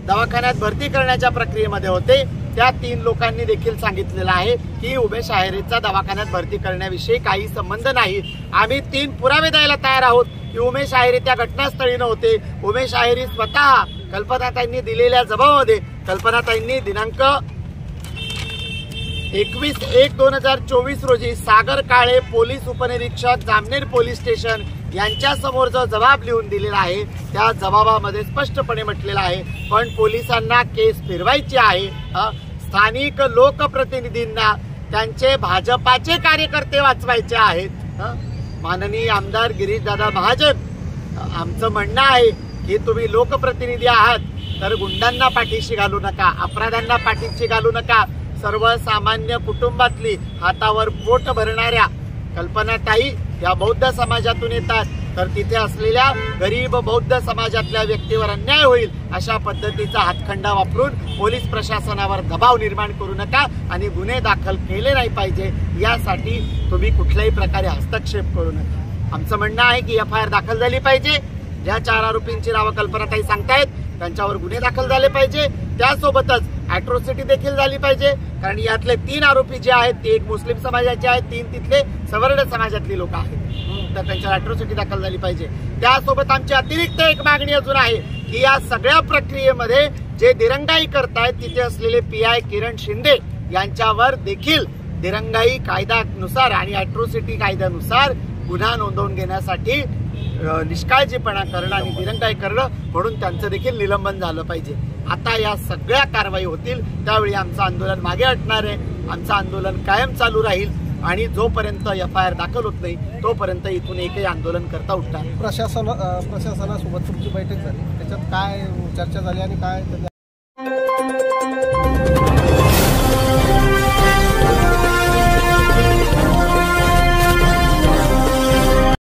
दवाखान्यात भरती करण्याच्या प्रक्रियेमध्ये होते त्या 3 लोकांनी देखील सांगितलेलं आहे की उमेश आहेरेचा दवाखान्यात भरती करण्याविषयी काही संबंध नाही। आम्ही 3 पुरावे द्यायला तयार आहोत की उमेश आहेरे त्या घटनास्थळी नव्हते। उमेश आहेरे स्वतः कल्पनाताईंनी दिलेल्या जबाबामध्ये कल्पनाताईंनी दिनांक 21/1/2024 रोजी सागर काळे पोलीस उपनिरीक्षक जामनेर पोलीस स्टेशन यांच्या समोर जो जबाब लिहून दिलेला आहे त्या जबाबामध्ये स्पष्टपणे म्हटलेलं आहे पण पोलिसांना केस फिरवायची आहे। स्थानिक लोकप्रतिनिधींना त्यांचे भाजपाचे कार्यकर्ते वाचवायचे आहेत। माननीय आमदार गिरीशदादा महाजन आमचं म्हणणं आहे की तुम्ही लोकप्रतिनिधी आहात तर गुंडांना पाठीशी घालू नका, अपराध्यांना पाठीशी घालू नका। सर्वसामान्य कुटुंबातली हातावर पोट भरणाऱ्या कल्पनाताई या बौद्ध समाजातून येतात तर तिथे असलेल्या गरीब बौद्ध समाजातल्या व्यक्तीवर अन्याय होईल अशा पद्धतीचा हातखंडा वापरून पोलीस प्रशासनावर दबाव निर्माण करू नका आणि गुन्हे दाखल केले नाही पाहिजे यासाठी तुम्ही कुठल्याही प्रकारे हस्तक्षेप करू नका। आमचं म्हणणं आहे की FIR दाखल झाली पाहिजे। ज्या 4 आरोपींची नावं कल्पनाताई सांगतायत त्यांच्यावर गुन्हे दाखल झाले पाहिजे। त्यासोबतच ॲट्रॉसिटी देखील झाली पाहिजे कारण यातले 3 आरोपी जे आहेत ते एक मुस्लिम समाजाचे आहेत, 3 तिथले सवर्ण समाजातली लोक आहेत तर त्यांच्यावर ॲट्रॉसिटी दाखल झाली पाहिजे। त्यासोबत आमची अतिरिक्त एक मागणी अजून आहे की या सगळ्या प्रक्रियेमध्ये जे दिरंगाई करतायत तिथे असलेले PI किरण शिंदे यांच्यावर देखील दिरंगाई कायद्यानुसार आणि ॲट्रॉसिटी कायद्यानुसार गुन्हा नोंदवून घेण्यासाठी निष्काळजीपणा करणं आणि दिरंगाई करणं म्हणून त्यांचं देखील निलंबन झालं पाहिजे। आता या सगळ्या कारवाई होतील त्यावेळी आमचं आंदोलन मागे हटणार आहे। आमचं आंदोलन कायम चालू राहील आणि जोपर्यंत FIR दाखल होत नाही तोपर्यंत इथून एकही आंदोलन करता उठणार। प्रशासनासोबत तुमची बैठक झाली त्याच्यात काय चर्चा झाली आणि काय